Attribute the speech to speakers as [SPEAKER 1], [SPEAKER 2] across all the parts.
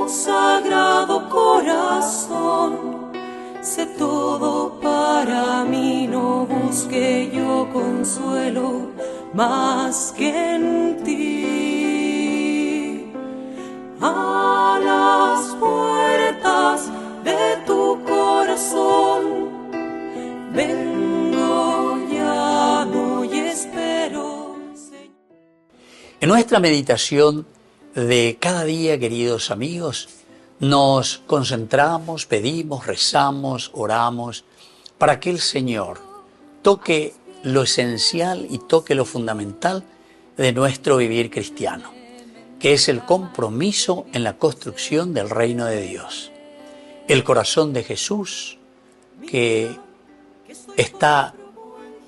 [SPEAKER 1] Sagrado Corazón, sé todo para mí, no busque yo consuelo más que en ti. A las puertas de tu corazón vengo, llamo y espero, Señor.
[SPEAKER 2] En nuestra meditación de cada día, queridos amigos, nos concentramos, pedimos, rezamos, oramos para que el Señor toque lo esencial y toque lo fundamental de nuestro vivir cristiano, que es el compromiso en la construcción del reino de Dios. El corazón de Jesús, que está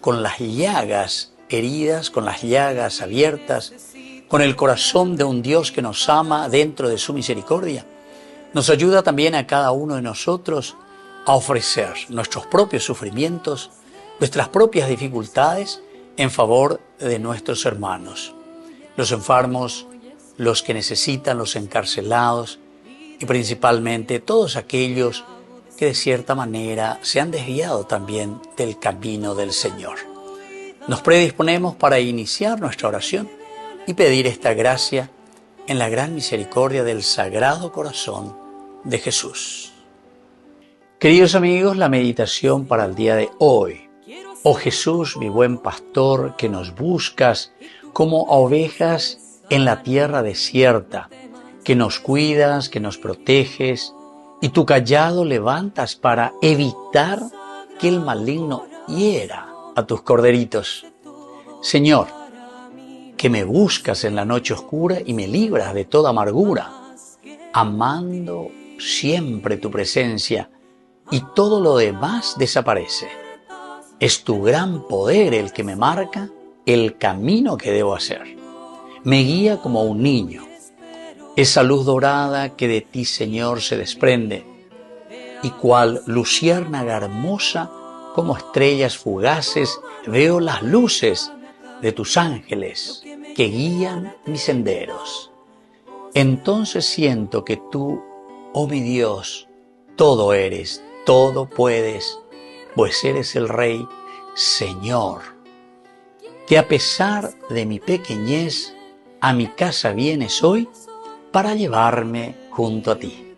[SPEAKER 2] con las llagas heridas, con las llagas abiertas, con el corazón de un Dios que nos ama dentro de su misericordia, nos ayuda también a cada uno de nosotros a ofrecer nuestros propios sufrimientos, nuestras propias dificultades en favor de nuestros hermanos, los enfermos, los que necesitan, los encarcelados y principalmente todos aquellos que de cierta manera se han desviado también del camino del Señor. Nos predisponemos para iniciar nuestra oración y pedir esta gracia en la gran misericordia del Sagrado Corazón de Jesús. Queridos amigos, la meditación para el día de hoy. Oh Jesús, mi buen pastor, que nos buscas como a ovejas en la tierra desierta, que nos cuidas, que nos proteges, y tu cayado levantas para evitar que el maligno hiera a tus corderitos. Señor, que me buscas en la noche oscura y me libras de toda amargura, amando siempre tu presencia, y todo lo demás desaparece. Es tu gran poder el que me marca el camino que debo hacer. Me guía como un niño. Esa luz dorada que de ti, Señor, se desprende, y cual luciérnaga hermosa, como estrellas fugaces, veo las luces de tus ángeles que guían mis senderos. Entonces siento que tú, oh mi Dios, todo eres, todo puedes, pues eres el Rey, Señor, que a pesar de mi pequeñez, a mi casa vienes hoy para llevarme junto a ti.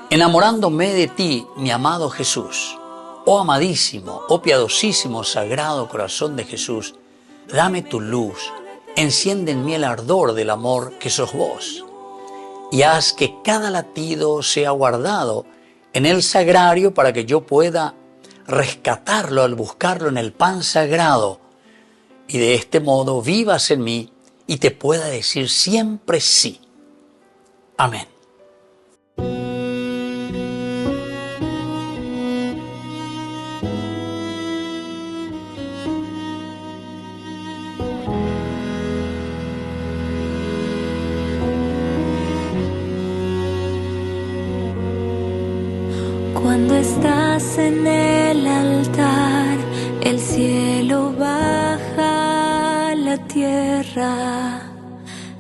[SPEAKER 2] Enamorándome de ti, mi amado Jesús, oh amadísimo, oh piadosísimo Sagrado Corazón de Jesús, dame tu luz, enciende en mí el ardor del amor que sos vos, y haz que cada latido sea guardado en el sagrario para que yo pueda rescatarlo al buscarlo en el pan sagrado, y de este modo vivas en mí y te pueda decir siempre sí. Amén.
[SPEAKER 3] Cuando estás en el altar, el cielo baja a la tierra,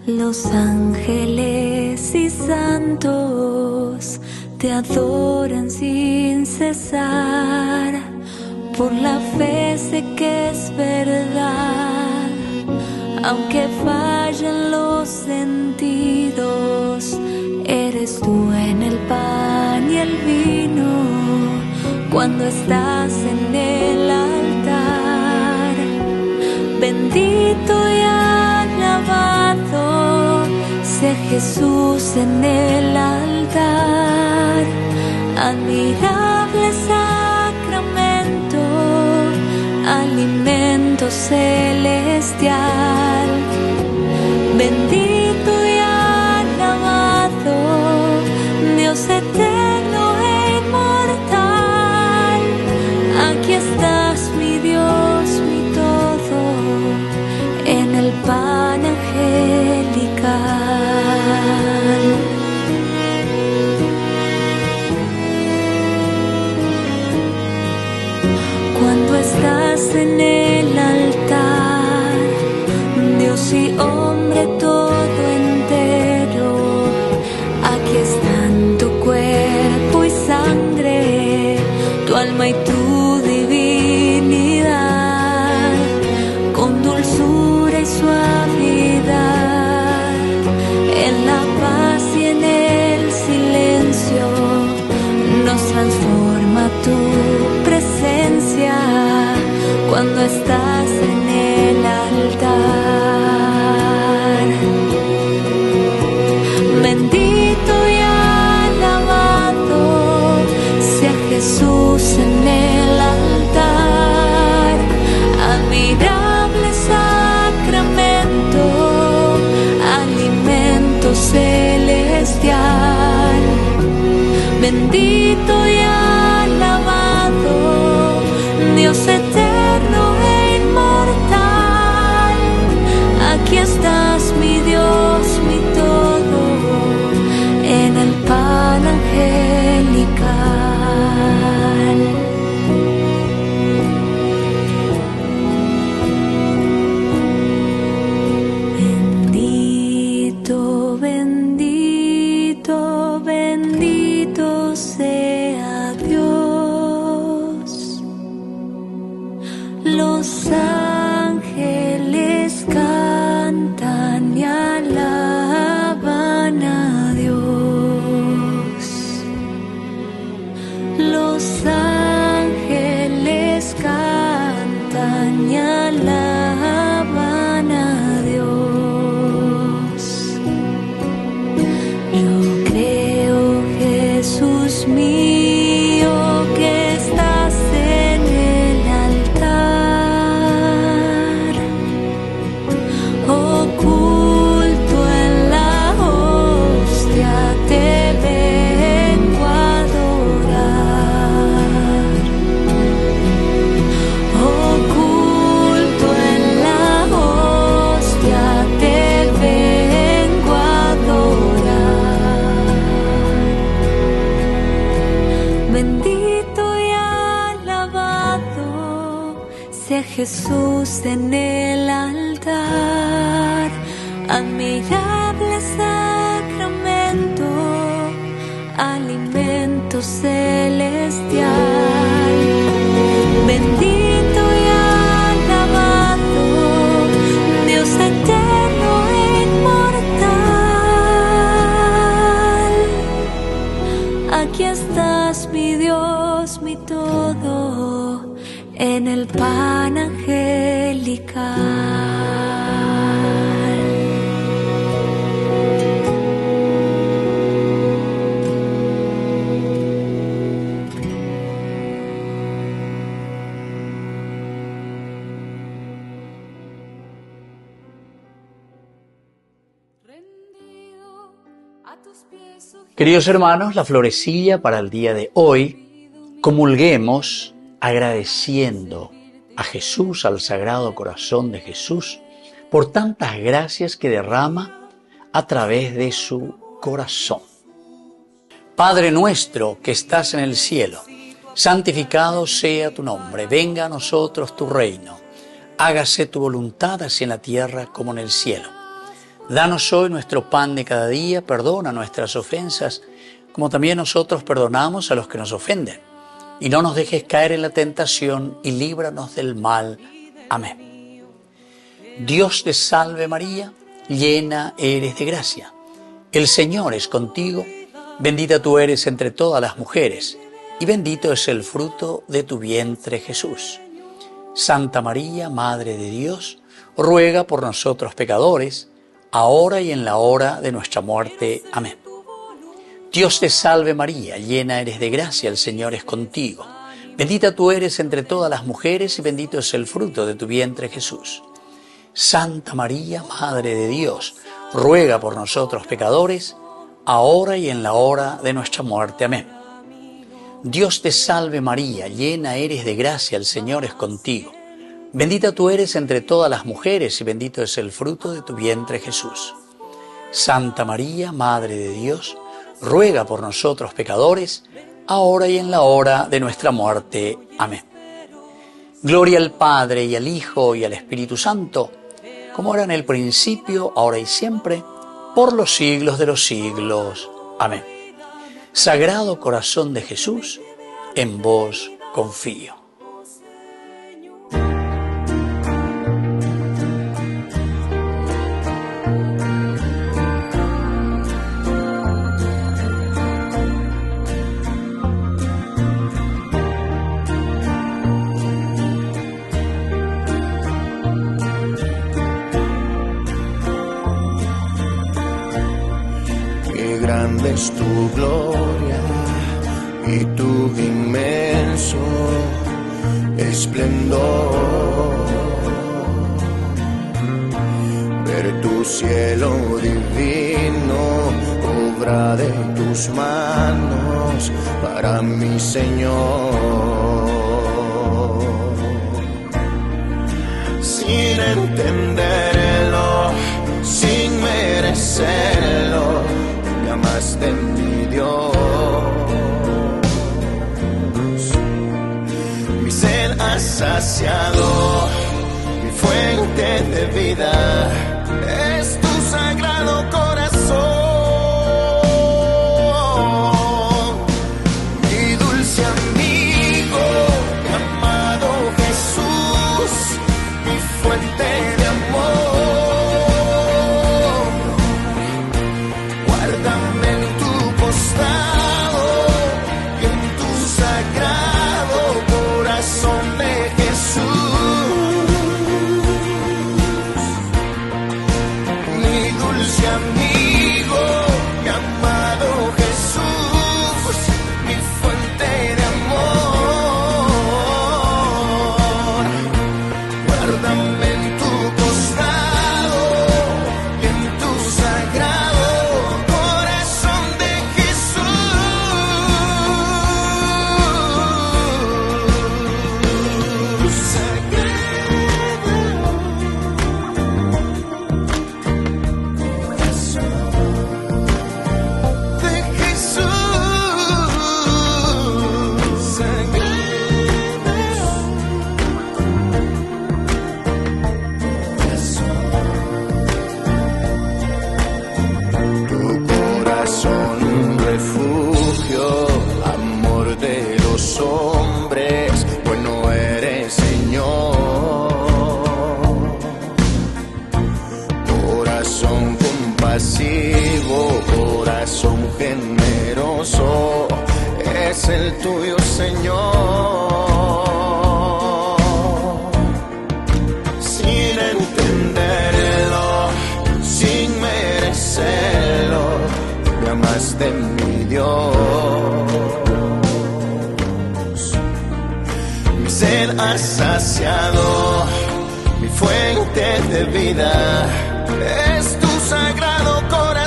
[SPEAKER 3] los ángeles y santos te adoran sin cesar. Por la fe sé que es verdad, aunque fallen los sentidos, eres tú en el pan y el vino. Cuando estás en el altar, bendito y alabado sea Jesús en el altar. Admirable sacramento, alimento celestial. Bendito y alabado, Dios eterno e inmortal. Aquí estás, mi Dios, mi todo, en el pan angelical. Cuando estás en el altar, Dios y hombre todo alma y tu divinidad, con dulzura y suavidad, en la paz y en el silencio, nos transforma tu presencia cuando estás en el altar. Bendito y alabado sea Jesús en el altar, admirable sacramento, alimento celestial. Bendito y alabado, Dios eterno e inmortal. Aquí estás, mi Dios, mi todo, en el pan angelical. Bendito, bendito, bendito sea Dios. Los ángeles cantan y alaban a Dios. Los ángeles cantan y alaban a Dios. Yo creo, Jesús mío, que estás en el altar, oculto en la hostia, te vengo a adorar. Oculto en la hostia, te vengo a adorar. Bendito y alabado sea Jesús en el altar, admirable sacramento, alimento celestial. Bendito y alabado, Dios eterno e inmortal. Aquí estás, mi Dios, mi todo, en el pan angelical.
[SPEAKER 2] Queridos hermanos, la florecilla para el día de hoy, comulguemos agradeciendo a Jesús, al Sagrado Corazón de Jesús, por tantas gracias que derrama a través de su corazón. Padre nuestro que estás en el cielo, santificado sea tu nombre, venga a nosotros tu reino, hágase tu voluntad así en la tierra como en el cielo. Danos hoy nuestro pan de cada día, perdona nuestras ofensas, como también nosotros perdonamos a los que nos ofenden. Y no nos dejes caer en la tentación y líbranos del mal. Amén. Dios te salve María, llena eres de gracia. El Señor es contigo, bendita tú eres entre todas las mujeres, y bendito es el fruto de tu vientre Jesús. Santa María, Madre de Dios, ruega por nosotros pecadores, ahora y en la hora de nuestra muerte. Amén. Dios te salve María, llena eres de gracia, el Señor es contigo. Bendita tú eres entre todas las mujeres y bendito es el fruto de tu vientre Jesús. Santa María, Madre de Dios, ruega por nosotros pecadores, ahora y en la hora de nuestra muerte. Amén. Dios te salve María, llena eres de gracia, el Señor es contigo. Bendita tú eres entre todas las mujeres y bendito es el fruto de tu vientre Jesús. Santa María, Madre de Dios, ruega por nosotros pecadores, ahora y en la hora de nuestra muerte. Amén. Gloria al Padre y al Hijo y al Espíritu Santo, como era en el principio, ahora y siempre, por los siglos de los siglos. Amén. Sagrado Corazón de Jesús, en vos confío.
[SPEAKER 4] Grande es tu gloria y tu inmenso esplendor. Ver tu cielo divino, obra de tus manos para mi Señor. Sin entenderlo, sin merecerlo, llamaste mi Dios. Mi sed has saciado, mi fuente de vida es tu sagrado corazón. Mi dulce amigo, mi amado Jesús, mi fuente de amor. Guárdame en tu costado y en tu sagrado corazón de Jesús. Mi dulce amigo, mi amado Jesús, mi fuente de amor. Guárdame en tu costado y en tu sagrado corazón de Jesús. Sagrado corazón de Jesús. Tu corazón, un refugio, amor de los hombres, bueno eres Señor. Corazón compasivo, corazón generoso, es el tuyo, Señor. Sin entenderlo, sin merecerlo, llamaste mi Dios. Mi sed has saciado, mi fuente de vida es tu sagrado corazón.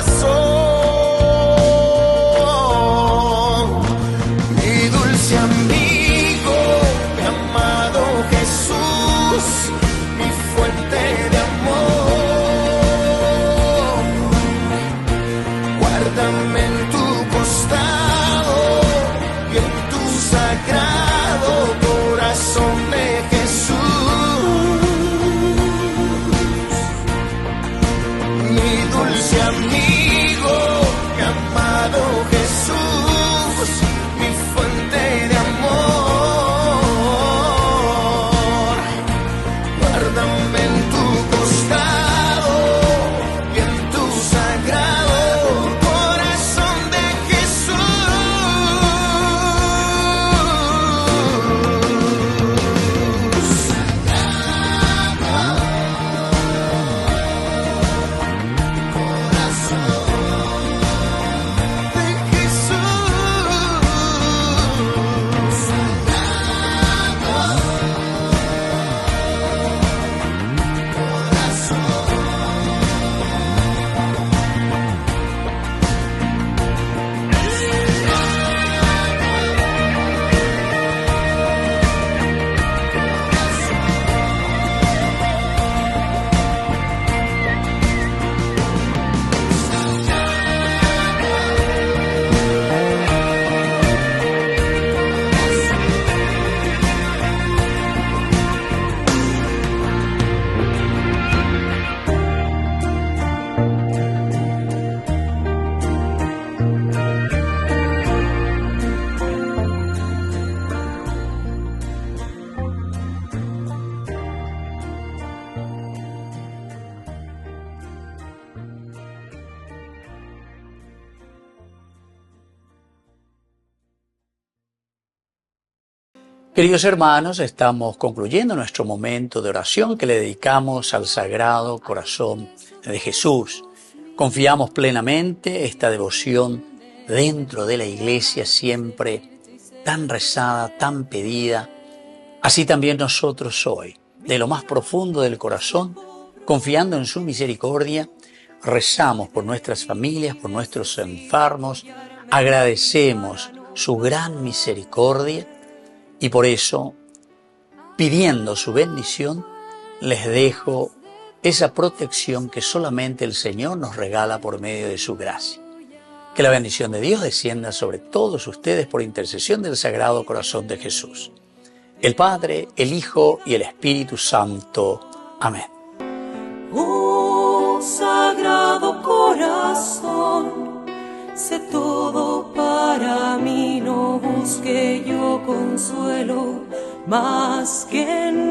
[SPEAKER 4] Mi dulce amigo, mi amado Jesús, mi fuente de amor. Guárdame en tu costado y en tu sagrado corazón de Jesús. Mi dulce amigo, mi amado Jesús, mi fuente de amor. Guárdame en tu costado y en tu sagrado corazón de
[SPEAKER 2] Queridos hermanos, estamos concluyendo nuestro momento de oración que le dedicamos al Sagrado Corazón de Jesús. Confiamos plenamente esta devoción dentro de la Iglesia, siempre tan rezada, tan pedida. Así también nosotros hoy, de lo más profundo del corazón, confiando en su misericordia, rezamos por nuestras familias, por nuestros enfermos, agradecemos su gran misericordia y por eso, pidiendo su bendición, les dejo esa protección que solamente el Señor nos regala por medio de su gracia. Que la bendición de Dios descienda sobre todos ustedes por intercesión del Sagrado Corazón de Jesús. El Padre, el Hijo y el Espíritu Santo. Amén.
[SPEAKER 1] Oh Sagrado Corazón, sé todo para mí, no busque yo consuelo más que en